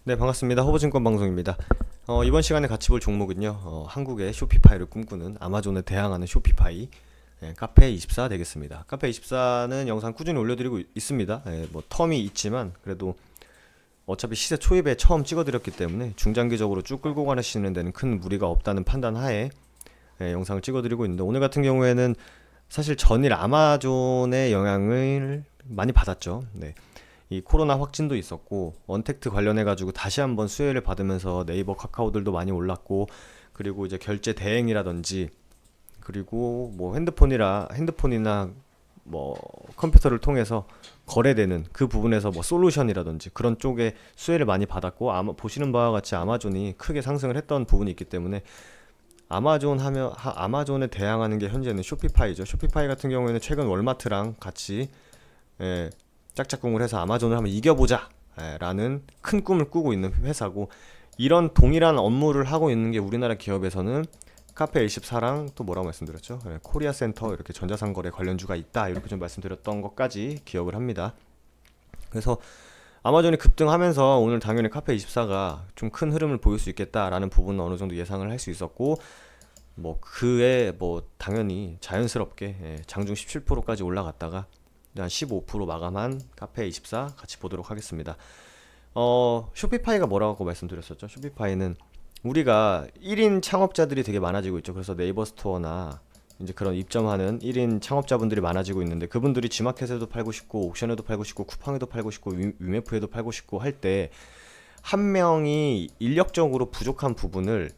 네, 반갑습니다. 허브증권 방송입니다. 이번 시간에 같이 볼 종목은요, 한국의 쇼피파이를 꿈꾸는 아마존에 대항하는 쇼피파이 카페24 되겠습니다. 카페24는 영상 꾸준히 올려드리고 있습니다. 뭐 텀이 있지만 그래도 어차피 시세 초입에 처음 찍어드렸기 때문에 중장기적으로 쭉 끌고 가시는 데는 큰 무리가 없다는 판단 하에 영상을 찍어드리고 있는데, 오늘 같은 경우에는 사실 전일 아마존의 영향을 많이 받았죠. 네. 이 코로나 확진도 있었고 언택트 관련해 가지고 다시 한번 수혜를 받으면서 네이버, 카카오들도 많이 올랐고, 그리고 이제 결제 대행이라든지, 그리고 뭐 핸드폰이나 뭐 컴퓨터를 통해서 거래되는 그 부분에서 뭐 솔루션이라든지 그런 쪽에 수혜를 많이 받았고, 아마 보시는 바와 같이 아마존이 크게 상승을 했던 부분이 있기 때문에 아마존에 대항하는 게 현재는 쇼피파이죠. 쇼피파이 같은 경우에는 최근 월마트랑 같이 예, 짝짝꿍을 해서 아마존을 한번 이겨보자 라는 큰 꿈을 꾸고 있는 회사고, 이런 동일한 업무를 하고 있는 게 우리나라 기업에서는 카페24랑 또 뭐라고 말씀드렸죠? 코리아 센터, 이렇게 전자상거래 관련주가 있다, 이렇게 좀 말씀드렸던 것까지 기억을 합니다. 그래서 아마존이 급등하면서 오늘 당연히 카페24가 좀 큰 흐름을 보일 수 있겠다라는 부분은 어느 정도 예상을 할 수 있었고, 뭐 그에 뭐 당연히 자연스럽게 장중 17%까지 올라갔다가 한 15% 마감한 카페24 같이 보도록 하겠습니다. 쇼피파이가 뭐라고 말씀드렸었죠? 쇼피파이는 우리가 1인 창업자들이 되게 많아지고 있죠. 그래서 네이버 스토어나 이제 그런 입점하는 1인 창업자분들이 많아지고 있는데, 그분들이 G마켓에도 팔고 싶고 옥션에도 팔고 싶고 쿠팡에도 팔고 싶고 위메프에도 팔고 싶고 할 때, 한 명이 인력적으로 부족한 부분을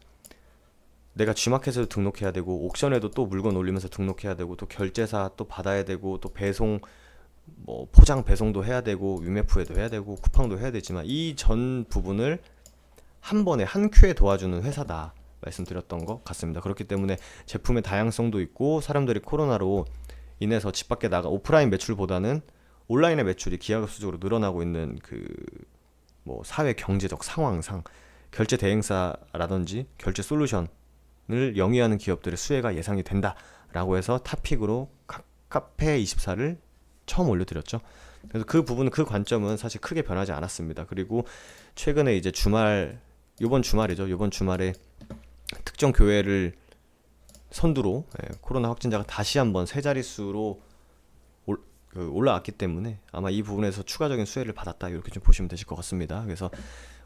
내가 G마켓에도 등록해야 되고 옥션에도 또 물건 올리면서 등록해야 되고 또 결제사 또 받아야 되고 또 배송, 뭐 포장 배송도 해야 되고 위메프에도 해야 되고 쿠팡도 해야 되지만, 이 전 부분을 한 번에 한 큐에 도와주는 회사다 말씀드렸던 것 같습니다. 그렇기 때문에 제품의 다양성도 있고, 사람들이 코로나로 인해서 집 밖에 나가 오프라인 매출보다는 온라인의 매출이 기하급수적으로 늘어나고 있는 그 뭐 사회 경제적 상황상 결제 대행사라든지 결제 솔루션을 영위하는 기업들의 수혜가 예상이 된다라고 해서 탑픽으로 카페24를 처음 올려드렸죠. 그래서 그 부분은, 그 관점은 사실 크게 변하지 않았습니다. 그리고 최근에 이제 요번 주말에 특정 교회를 선두로 코로나 확진자가 다시 한번 세 자릿수로 올라왔기 때문에 아마 이 부분에서 추가적인 수혜를 받았다, 이렇게 좀 보시면 되실 것 같습니다. 그래서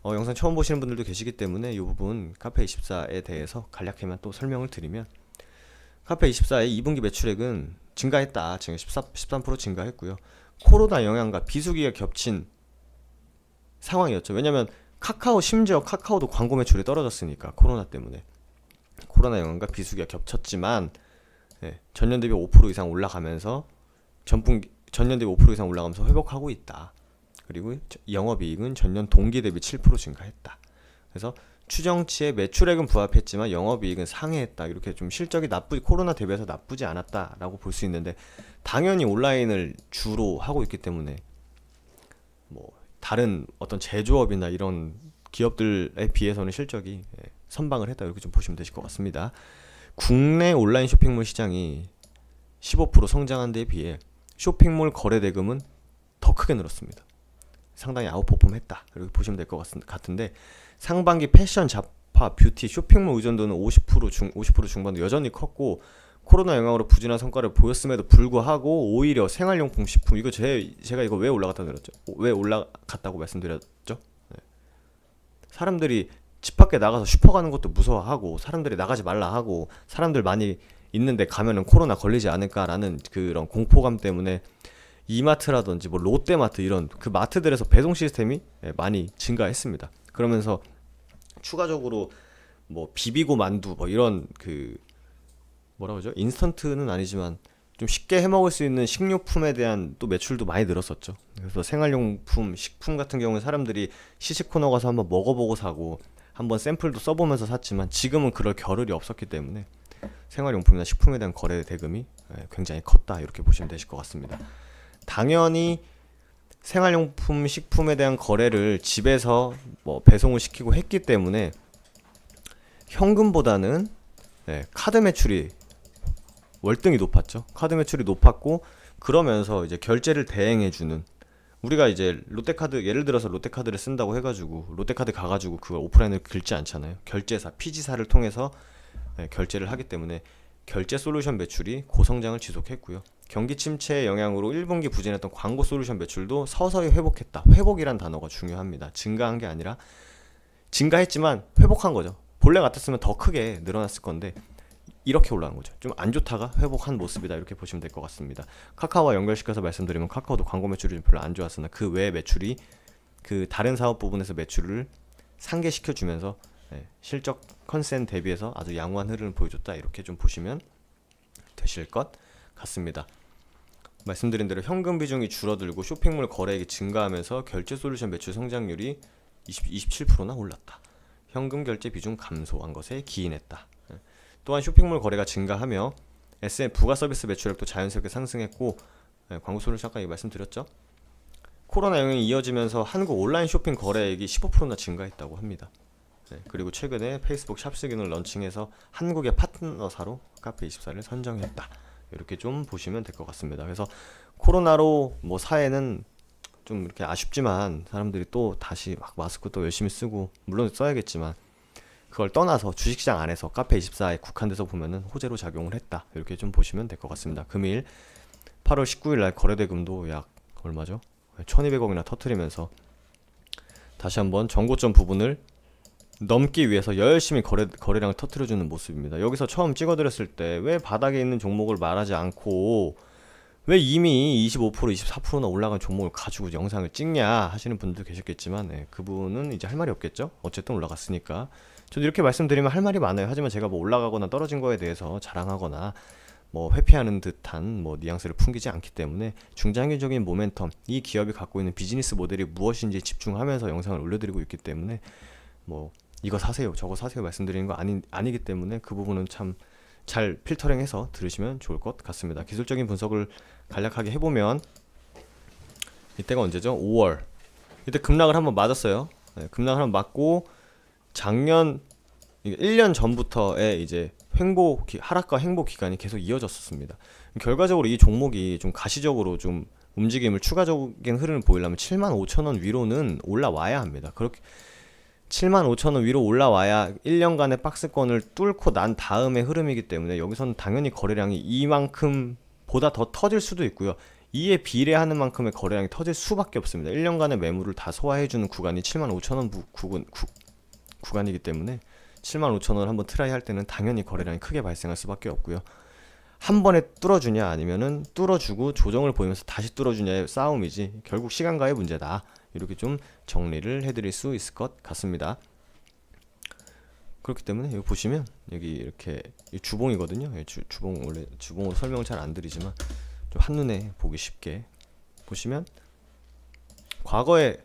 영상 처음 보시는 분들도 계시기 때문에 이 부분 카페24에 대해서 간략히만 또 설명을 드리면, 카페24의 2분기 매출액은 증가했다. 지금 13% 증가했고요. 코로나 영향과 비수기가 겹친 상황이었죠. 왜냐면 심지어 카카오도 광고 매출이 떨어졌으니까, 코로나 때문에. 코로나 영향과 비수기가 겹쳤지만 전년 대비 5% 이상 올라가면서 전년 대비 5% 이상 올라가면서 회복하고 있다. 그리고 영업이익은 전년 동기 대비 7% 증가했다. 그래서 추정치의 매출액은 부합했지만 영업이익은 상회했다. 이렇게 좀 실적이 코로나 대비해서 나쁘지 않았다라고 볼 수 있는데, 당연히 온라인을 주로 하고 있기 때문에 뭐 다른 어떤 제조업이나 이런 기업들에 비해서는 실적이 선방을 했다, 이렇게 좀 보시면 되실 것 같습니다. 국내 온라인 쇼핑몰 시장이 15% 성장한 데에 비해 쇼핑몰 거래 대금은 더 크게 늘었습니다. 상당히 아웃퍼폼했다, 이렇게 보시면 될 것 같은데, 상반기 패션, 잡화, 뷰티, 쇼핑몰 의존도는 50% 중반도 여전히 컸고, 코로나 영향으로 부진한 성과를 보였음에도 불구하고 오히려 생활용품, 식품, 이거 제가 이거 왜 올라갔다고 말씀드렸죠? 네. 사람들이 집 밖에 나가서 슈퍼 가는 것도 무서워하고, 사람들이 나가지 말라 하고, 사람들 많이 있는데 가면은 코로나 걸리지 않을까라는 그런 공포감 때문에 이마트라든지 뭐 롯데마트, 이런 그 마트들에서 배송 시스템이 많이 증가했습니다. 그러면서 추가적으로 뭐 비비고 만두, 뭐 이런 그 뭐라고 하죠? 인스턴트는 아니지만 좀 쉽게 해 먹을 수 있는 식료품에 대한 또 매출도 많이 늘었었죠. 그래서 생활용품, 식품 같은 경우는 사람들이 시식 코너 가서 한번 먹어보고 사고 한번 샘플도 써보면서 샀지만, 지금은 그럴 겨를이 없었기 때문에 생활용품이나 식품에 대한 거래 대금이 굉장히 컸다, 이렇게 보시면 되실 것 같습니다. 당연히 생활용품, 식품에 대한 거래를 집에서 뭐 배송을 시키고 했기 때문에 현금보다는 카드 매출이 월등히 높았죠. 카드 매출이 높았고, 그러면서 이제 결제를 대행해주는, 우리가 이제 롯데카드, 예를 들어서 롯데카드를 쓴다고 해가지고 롯데카드 가가지고 그걸 오프라인으로 긁지 않잖아요. 결제사, 피지사를 통해서 결제를 하기 때문에 결제 솔루션 매출이 고성장을 지속했고요. 경기 침체의 영향으로 1분기 부진했던 광고 솔루션 매출도 서서히 회복했다. 회복이란 단어가 중요합니다. 증가한 게 아니라 증가했지만 회복한 거죠. 본래 같았으면 더 크게 늘어났을 건데 이렇게 올라간 거죠. 좀 안 좋다가 회복한 모습이다, 이렇게 보시면 될 것 같습니다. 카카오와 연결시켜서 말씀드리면 카카오도 광고 매출이 별로 안 좋았으나 그 외의 매출이 그 다른 사업 부분에서 매출을 상쇄시켜주면서 실적 컨센 대비해서 아주 양호한 흐름을 보여줬다, 이렇게 좀 보시면 되실 것 같습니다. 말씀드린 대로 현금 비중이 줄어들고 쇼핑몰 거래액이 증가하면서 결제 솔루션 매출 성장률이 27%나 올랐다. 현금 결제 비중 감소한 것에 기인했다. 또한 쇼핑몰 거래가 증가하며 SM 부가 서비스 매출액도 자연스럽게 상승했고, 광고 솔루션 아까 말씀드렸죠. 코로나 영향이 이어지면서 한국 온라인 쇼핑 거래액이 15%나 증가했다고 합니다. 그리고 최근에 페이스북 샵스 기능을 런칭해서 한국의 파트너사로 카페24를 선정했다. 이렇게 좀 보시면 될 것 같습니다. 그래서 코로나로 뭐 사회는 좀 이렇게 아쉽지만 사람들이 또 다시 막 마스크 또 열심히 쓰고, 물론 써야겠지만 그걸 떠나서 주식시장 안에서 카페24에 국한돼서 보면은 호재로 작용을 했다, 이렇게 좀 보시면 될 것 같습니다. 금일 8월 19일 날 거래대금도 약 얼마죠? 1200억이나 터트리면서 다시 한번 정고점 부분을 넘기 위해서 열심히 거래량을 터트려주는 모습입니다. 여기서 처음 찍어드렸을 때 왜 바닥에 있는 종목을 말하지 않고 왜 이미 25% 24%나 올라간 종목을 가지고 영상을 찍냐 하시는 분도 계셨겠지만, 그분은 이제 할 말이 없겠죠. 어쨌든 올라갔으니까. 저도 이렇게 말씀드리면 할 말이 많아요. 하지만 제가 뭐 올라가거나 떨어진 거에 대해서 자랑하거나 뭐 회피하는 듯한 뭐 뉘앙스를 풍기지 않기 때문에 중장기적인 모멘텀, 이 기업이 갖고 있는 비즈니스 모델이 무엇인지 집중하면서 영상을 올려드리고 있기 때문에 뭐 이거 사세요 저거 사세요 말씀드리는 거 아니기 때문에 그 부분은 참 잘 필터링해서 들으시면 좋을 것 같습니다. 기술적인 분석을 간략하게 해보면 이때가 언제죠? 5월. 이때 급락을 한번 맞았어요. 급락을 한번 맞고 작년 1년 전부터의 이제 하락과 횡보 기간이 계속 이어졌었습니다. 결과적으로 이 종목이 좀 가시적으로 좀 움직임을, 추가적인 흐름을 보이려면 75,000원 위로는 올라와야 합니다. 그렇게 75,000원 위로 올라와야 1년간의 박스권을 뚫고 난 다음의 흐름이기 때문에 여기서는 당연히 거래량이 이만큼 보다 더 터질 수도 있고요. 이에 비례하는 만큼의 거래량이 터질 수밖에 없습니다. 1년간의 매물을 다 소화해주는 구간이 75,000원 구간이기 때문에 75,000원 한번 트라이 할 때는 당연히 거래량이 크게 발생할 수밖에 없고요. 한 번에 뚫어주냐 아니면은 뚫어주고 조정을 보이면서 다시 뚫어주냐의 싸움이지 결국 시간과의 문제다. 이렇게 좀 정리를 해드릴 수 있을 것 같습니다. 그렇기 때문에 여기 보시면 여기 이렇게 주봉이거든요. 주봉, 원래 주봉으로 설명을 잘 안 드리지만 좀 한눈에 보기 쉽게 보시면 과거에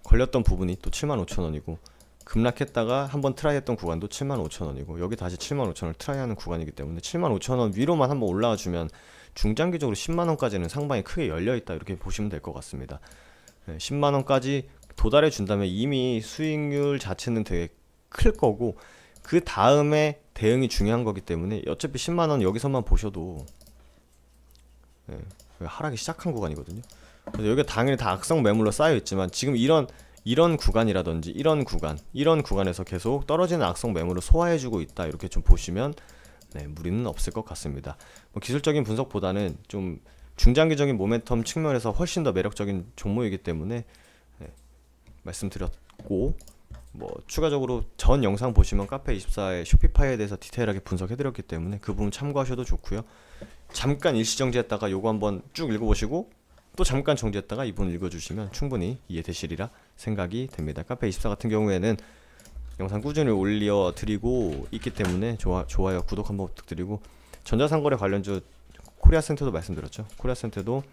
걸렸던 부분이 또 75,000원이고 급락했다가 한번 트라이 했던 구간도 75,000원이고 여기 다시 75,000원을 트라이하는 구간이기 때문에 75,000원 위로만 한번 올라와 주면 중장기적으로 10만원까지는 상방이 크게 열려있다, 이렇게 보시면 될 것 같습니다. 10만원까지 도달해 준다면 이미 수익률 자체는 되게 클 거고 그 다음에 대응이 중요한 거기 때문에 어차피 10만원 여기서만 보셔도 하락이 시작한 구간이거든요. 그래서 여기가 당연히 다 악성 매물로 쌓여 있지만 지금 이런 구간이라든지 이런 구간에서 계속 떨어지는 악성 매물을 소화해주고 있다, 이렇게 좀 보시면 무리는 없을 것 같습니다. 뭐 기술적인 분석보다는 좀 중장기적인 모멘텀 측면에서 훨씬 더 매력적인 종목이기 때문에 말씀드렸고, 뭐 추가적으로 전 영상 보시면 카페24의 쇼피파이에 대해서 디테일하게 분석해드렸기 때문에 그 부분 참고하셔도 좋고요. 잠깐 일시정지했다가 요거 한번 쭉 읽어보시고 또 잠깐 정지했다가 이 부분 읽어주시면 충분히 이해되시리라 생각이 됩니다. 카페24 같은 경우에는 영상 꾸준히 올려드리고 있기 때문에 좋아요, 구독 한번 부탁드리고, 전자상거래 관련주 코리아센터도 말씀드렸죠. 코리아센터도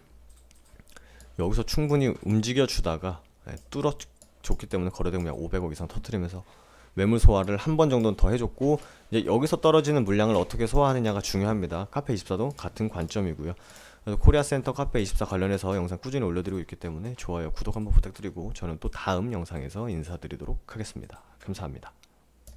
여기서 충분히 움직여주다가 뚫어줬기 때문에 거래대금 약 500억 이상 터뜨리면서 매물 소화를 한 번 정도는 더 해줬고, 이제 여기서 떨어지는 물량을 어떻게 소화하느냐가 중요합니다. 카페24도 같은 관점이고요. 그래서 코리아센터 카페24 관련해서 영상 꾸준히 올려드리고 있기 때문에 좋아요, 구독 한번 부탁드리고 저는 또 다음 영상에서 인사드리도록 하겠습니다. 감사합니다.